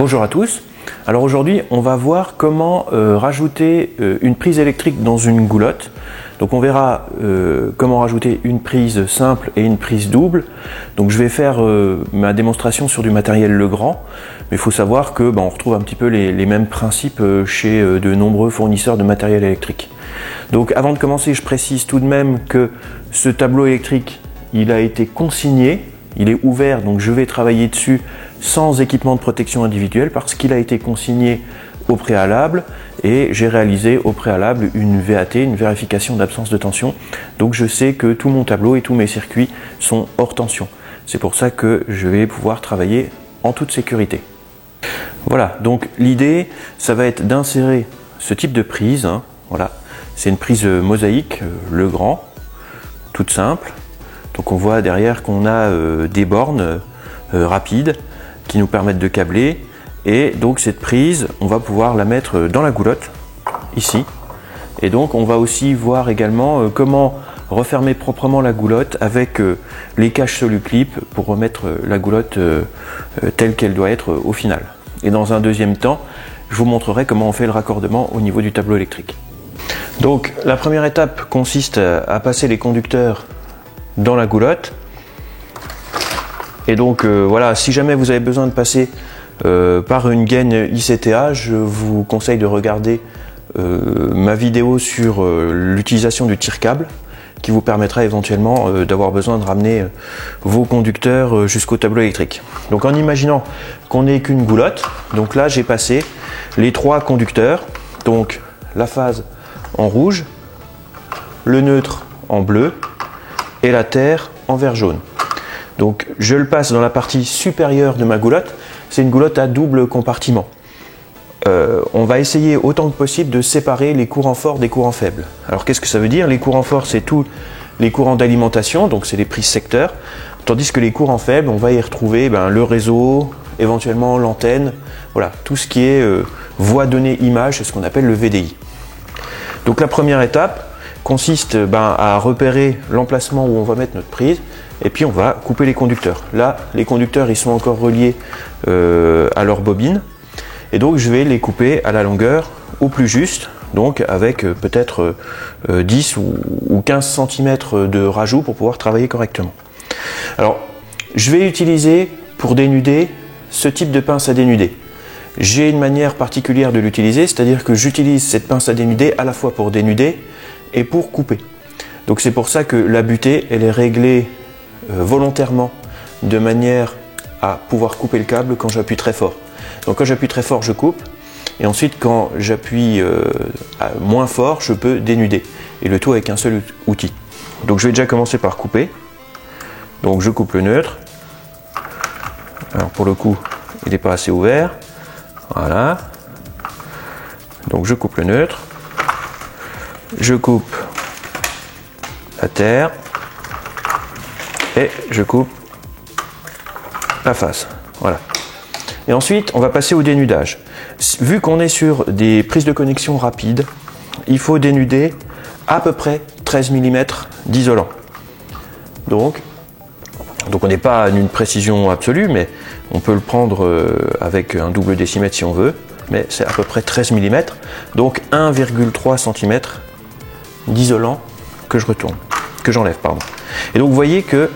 Bonjour à tous. Alors aujourd'hui on va voir comment rajouter une prise électrique dans une goulotte. Donc on verra comment rajouter une prise simple et une prise double. Donc je vais faire ma démonstration sur du matériel Legrand, mais il faut savoir que on retrouve un petit peu les mêmes principes chez de nombreux fournisseurs de matériel électrique. Donc avant de commencer, je précise tout de même que ce tableau électrique il a été consigné, il est ouvert, donc je vais travailler dessus sans équipement de protection individuelle parce qu'il a été consigné au préalable et j'ai réalisé au préalable une VAT, une vérification d'absence de tension. Donc je sais que tout mon tableau et tous mes circuits sont hors tension. C'est pour ça que je vais pouvoir travailler en toute sécurité. Voilà, donc l'idée, ça va être d'insérer ce type de prise. Voilà, c'est une prise mosaïque Legrand, toute simple. Donc on voit derrière qu'on a des bornes rapides qui nous permettent de câbler, et donc cette prise on va pouvoir la mettre dans la goulotte ici, et donc on va aussi voir également comment refermer proprement la goulotte avec les caches Soluclip pour remettre la goulotte telle qu'elle doit être au final. Et dans un deuxième temps je vous montrerai comment on fait le raccordement au niveau du tableau électrique. Donc la première étape consiste à passer les conducteurs dans la goulotte. Et donc voilà, si jamais vous avez besoin de passer par une gaine ICTA, je vous conseille de regarder ma vidéo sur l'utilisation du tire-câble qui vous permettra éventuellement d'avoir besoin de ramener vos conducteurs jusqu'au tableau électrique. Donc en imaginant qu'on n'ait qu'une goulotte, donc là j'ai passé les trois conducteurs, donc la phase en rouge, le neutre en bleu et la terre en vert jaune. Donc je le passe dans la partie supérieure de ma goulotte. C'est une goulotte à double compartiment. On va essayer autant que possible de séparer les courants forts des courants faibles. Alors qu'est-ce que ça veut dire? Les courants forts, c'est tous les courants d'alimentation, donc c'est les prises secteurs, tandis que les courants faibles, on va y retrouver le réseau, éventuellement l'antenne, voilà, tout ce qui est voie donnée image, c'est ce qu'on appelle le VDI. Donc la première étape consiste à repérer l'emplacement où on va mettre notre prise, et puis on va couper les conducteurs. Là, les conducteurs ils sont encore reliés à leur bobine, et donc je vais les couper à la longueur au plus juste, donc avec peut-être 10 ou 15 cm de rajout pour pouvoir travailler correctement. Alors, je vais utiliser pour dénuder ce type de pince à dénuder. J'ai une manière particulière de l'utiliser, c'est-à-dire que j'utilise cette pince à dénuder à la fois pour dénuder et pour couper. Donc c'est pour ça que la butée elle est réglée volontairement de manière à pouvoir couper le câble quand j'appuie très fort. Donc quand j'appuie très fort je coupe, et ensuite quand j'appuie moins fort je peux dénuder, et le tout avec un seul outil. Donc je vais déjà commencer par couper. Donc je coupe le neutre. Alors pour le coup il n'est pas assez ouvert, voilà. Donc je coupe le neutre, je coupe la terre et je coupe la face, voilà. Et ensuite on va passer au dénudage. Vu qu'on est sur des prises de connexion rapides, il faut dénuder à peu près 13 mm d'isolant. Donc on n'est pas à une précision absolue, mais on peut le prendre avec un double décimètre si on veut, mais c'est à peu près 13 mm, donc 1,3 cm d'isolant que j'enlève. Et donc vous voyez que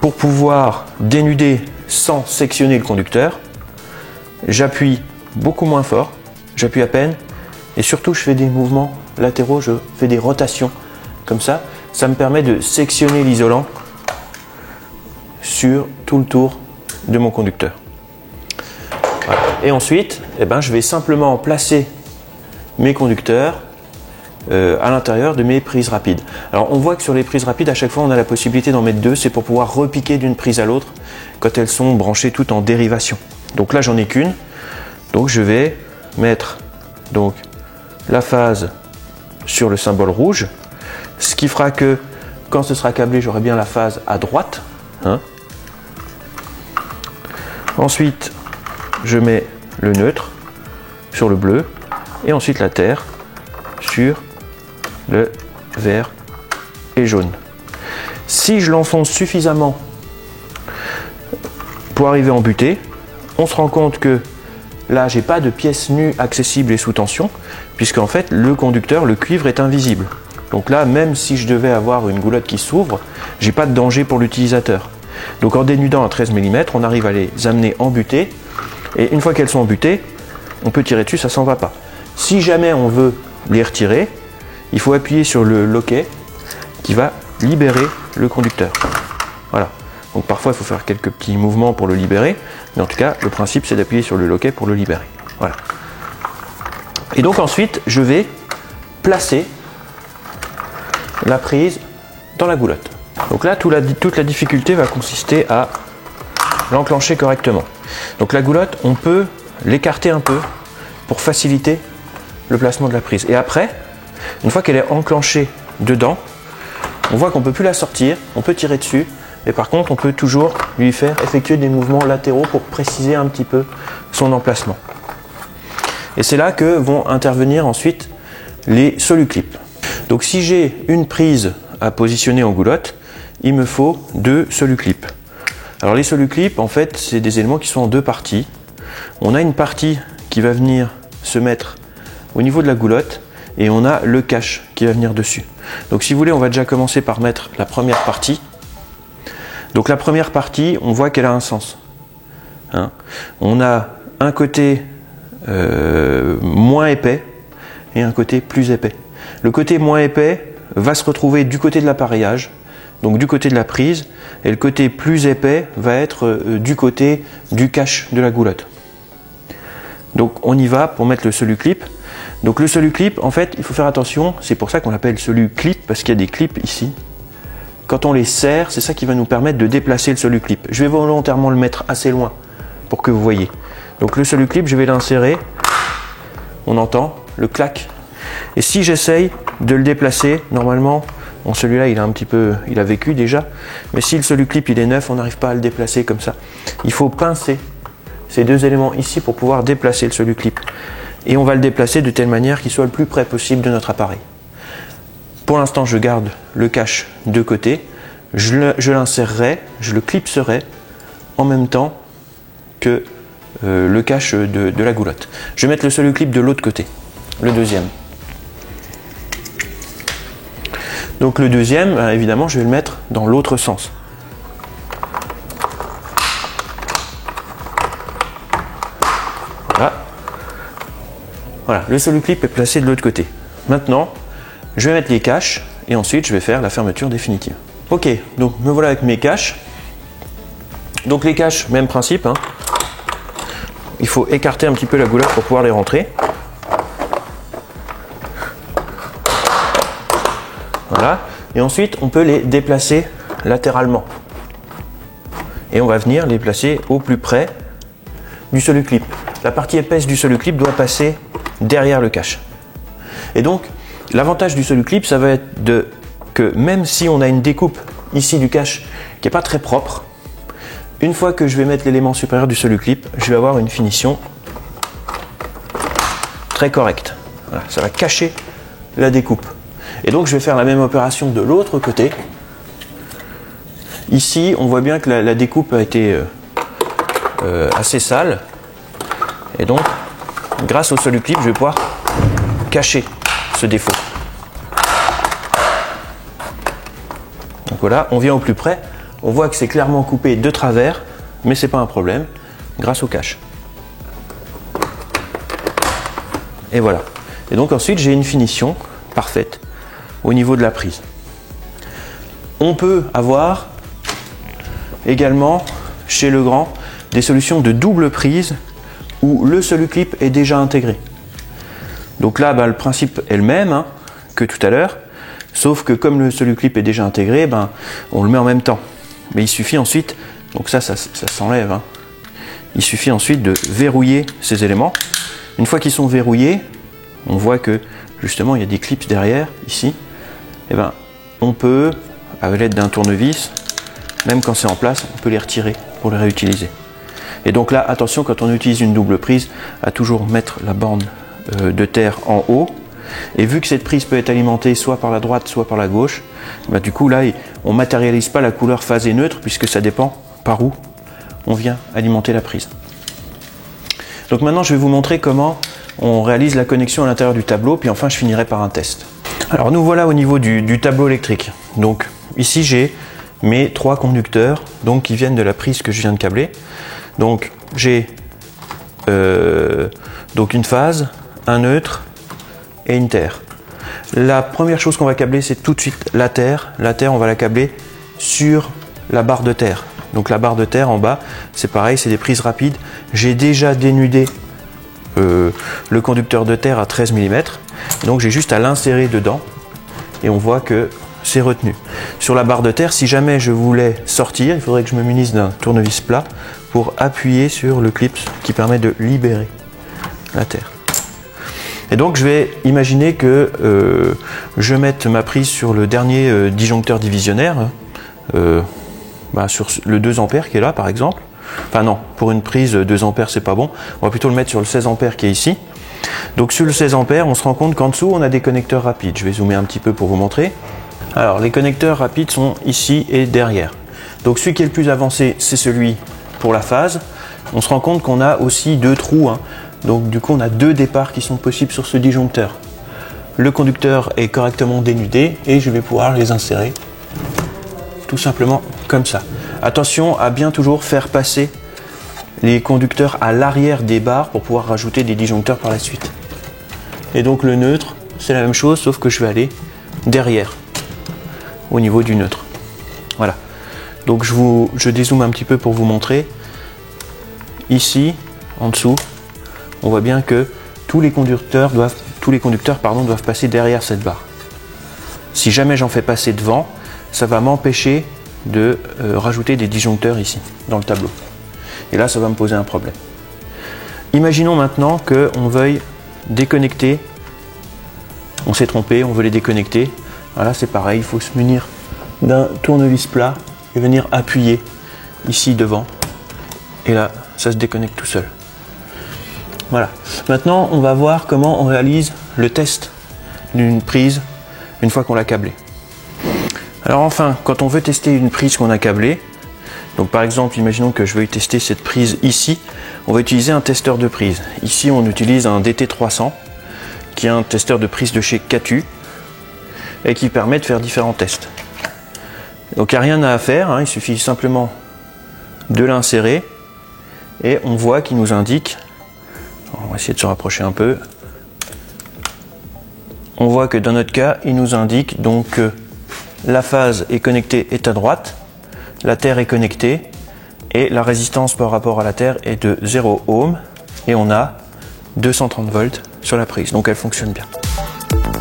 pour pouvoir dénuder sans sectionner le conducteur, j'appuie beaucoup moins fort, j'appuie à peine, et surtout je fais des mouvements latéraux, je fais des rotations comme ça, ça me permet de sectionner l'isolant sur tout le tour de mon conducteur. Voilà. Et ensuite, je vais simplement placer mes conducteurs à l'intérieur de mes prises rapides. Alors on voit que sur les prises rapides, à chaque fois on a la possibilité d'en mettre deux, c'est pour pouvoir repiquer d'une prise à l'autre quand elles sont branchées toutes en dérivation. Donc là j'en ai qu'une, donc je vais mettre donc la phase sur le symbole rouge, ce qui fera que quand ce sera câblé, j'aurai bien la phase à droite. Ensuite je mets le neutre sur le bleu, et ensuite la terre sur le vert et jaune. Si je l'enfonce suffisamment pour arriver en butée, on se rend compte que là, j'ai pas de pièce nue accessible et sous tension, puisqu'en fait, le conducteur, le cuivre est invisible. Donc là, même si je devais avoir une goulotte qui s'ouvre, j'ai pas de danger pour l'utilisateur. Donc en dénudant à 13 mm, on arrive à les amener en butée, et une fois qu'elles sont en butée, on peut tirer dessus, ça s'en va pas. Si jamais on veut les retirer, il faut appuyer sur le loquet qui va libérer le conducteur. Voilà. Donc parfois il faut faire quelques petits mouvements pour le libérer, mais en tout cas le principe c'est d'appuyer sur le loquet pour le libérer. Voilà. Et donc ensuite je vais placer la prise dans la goulotte. Donc là toute la difficulté va consister à l'enclencher correctement. Donc la goulotte, on peut l'écarter un peu pour faciliter le placement de la prise. Et après, une fois qu'elle est enclenchée dedans, on voit qu'on ne peut plus la sortir, on peut tirer dessus, et par contre on peut toujours lui faire effectuer des mouvements latéraux pour préciser un petit peu son emplacement. Et c'est là que vont intervenir ensuite les soluclips. Donc si j'ai une prise à positionner en goulotte, il me faut 2 soluclips. Alors les soluclips, en fait, c'est des éléments qui sont en 2 parties. On a une partie qui va venir se mettre au niveau de la goulotte et on a le cache qui va venir dessus. Donc si vous voulez, on va déjà commencer par mettre la première partie. Donc la première partie, on voit qu'elle a un sens. Hein, on a un côté moins épais et un côté plus épais. Le côté moins épais va se retrouver du côté de l'appareillage, donc du côté de la prise, et le côté plus épais va être du côté du cache de la goulotte. Donc on y va pour mettre le soluclip. Donc le soluclip, en fait, il faut faire attention, c'est pour ça qu'on l'appelle soluclip, parce qu'il y a des clips ici. Quand on les serre, c'est ça qui va nous permettre de déplacer le soluclip. Je vais volontairement le mettre assez loin pour que vous voyez. Donc le soluclip, je vais l'insérer, on entend le clac. Et si j'essaye de le déplacer, normalement, bon, celui-là il a un petit peu, il a vécu déjà, mais si le soluclip il est neuf, on n'arrive pas à le déplacer comme ça. Il faut pincer ces 2 éléments ici pour pouvoir déplacer le soluclip. Et on va le déplacer de telle manière qu'il soit le plus près possible de notre appareil. Pour l'instant, je garde le cache de côté, je l'insérerai, je le clipserai en même temps que le cache de la goulotte. Je vais mettre le soluclip de l'autre côté, le deuxième. Donc le deuxième, évidemment, je vais le mettre dans l'autre sens. Voilà. Voilà, le soluclip est placé de l'autre côté. Maintenant, je vais mettre les caches et ensuite je vais faire la fermeture définitive. Ok, donc me voilà avec mes caches. Donc les caches, même principe. Hein. Il faut écarter un petit peu la goulotte pour pouvoir les rentrer. Voilà. Et ensuite, on peut les déplacer latéralement. Et on va venir les placer au plus près du soluclip. La partie épaisse du soluclip doit passer derrière le cache. Et donc, l'avantage du soluclip, ça va être que même si on a une découpe ici du cache qui n'est pas très propre, une fois que je vais mettre l'élément supérieur du soluclip, je vais avoir une finition très correcte. Voilà, ça va cacher la découpe. Et donc je vais faire la même opération de l'autre côté. Ici, on voit bien que la découpe a été assez sale. Et donc, grâce au soluclip, je vais pouvoir cacher ce défaut. Donc voilà, on vient au plus près. On voit que c'est clairement coupé de travers, mais ce n'est pas un problème, grâce au cache. Et voilà. Et donc ensuite, j'ai une finition parfaite au niveau de la prise. On peut avoir également, chez Legrand, des solutions de double prise où le soluclip est déjà intégré. Donc là, le principe est le même hein, que tout à l'heure, sauf que comme le soluclip est déjà intégré, on le met en même temps. Mais il suffit ensuite, donc ça s'enlève, hein. Il suffit ensuite de verrouiller ces éléments. Une fois qu'ils sont verrouillés, on voit que justement il y a des clips derrière, ici. Et on peut, avec l'aide d'un tournevis, même quand c'est en place, on peut les retirer pour les réutiliser. Et donc là, attention, quand on utilise une double prise, à toujours mettre la borne de terre en haut. Et vu que cette prise peut être alimentée soit par la droite, soit par la gauche, du coup là, on ne matérialise pas la couleur phasée neutre puisque ça dépend par où on vient alimenter la prise. Donc maintenant je vais vous montrer comment on réalise la connexion à l'intérieur du tableau, puis enfin je finirai par un test. Alors nous voilà au niveau du tableau électrique. Donc ici j'ai mes 3 conducteurs donc, qui viennent de la prise que je viens de câbler. Donc j'ai donc une phase, un neutre et une terre. La première chose qu'on va câbler, c'est tout de suite la terre. La terre, on va la câbler sur la barre de terre. Donc la barre de terre en bas, c'est pareil, c'est des prises rapides. J'ai déjà dénudé le conducteur de terre à 13 mm. Donc j'ai juste à l'insérer dedans et on voit que c'est retenu. Sur la barre de terre, si jamais je voulais sortir, il faudrait que je me munisse d'un tournevis plat pour appuyer sur le clip qui permet de libérer la terre. Et donc je vais imaginer que je mette ma prise sur le dernier disjoncteur divisionnaire, sur le 2 A qui est là par exemple. Enfin non, pour une prise 2 A c'est pas bon, on va plutôt le mettre sur le 16 A qui est ici. Donc sur le 16 A, on se rend compte qu'en dessous on a des connecteurs rapides. Je vais zoomer un petit peu pour vous montrer. Alors les connecteurs rapides sont ici et derrière. Donc celui qui est le plus avancé, c'est celui pour la phase. On se rend compte qu'on a aussi 2 trous, hein. Donc du coup on a 2 départs qui sont possibles sur ce disjoncteur. Le conducteur est correctement dénudé et je vais pouvoir les insérer tout simplement comme ça. Attention à bien toujours faire passer les conducteurs à l'arrière des barres pour pouvoir rajouter des disjoncteurs par la suite. Et donc le neutre, c'est la même chose sauf que je vais aller derrière au niveau du neutre. Voilà. Donc je dézoome un petit peu pour vous montrer. Ici, en dessous, on voit bien que tous les conducteurs doivent passer derrière cette barre. Si jamais j'en fais passer devant, ça va m'empêcher de rajouter des disjoncteurs ici, dans le tableau. Et là, ça va me poser un problème. Imaginons maintenant qu'on veuille déconnecter. On s'est trompé, on veut les déconnecter. Voilà, c'est pareil, il faut se munir d'un tournevis plat et venir appuyer ici devant. Et là, ça se déconnecte tout seul. Voilà. Maintenant, on va voir comment on réalise le test d'une prise une fois qu'on l'a câblée. Alors enfin, quand on veut tester une prise qu'on a câblée, donc par exemple, imaginons que je veuille tester cette prise ici, on va utiliser un testeur de prise. Ici, on utilise un DT300, qui est un testeur de prise de chez Catu, et qui permet de faire différents tests. Donc il n'y a rien à faire, hein, il suffit simplement de l'insérer, et on voit qu'il nous indique, on va essayer de se rapprocher un peu, on voit que dans notre cas, il nous indique donc que la phase est connectée est à droite, la terre est connectée, et la résistance par rapport à la terre est de 0 ohm, et on a 230 volts sur la prise, donc elle fonctionne bien.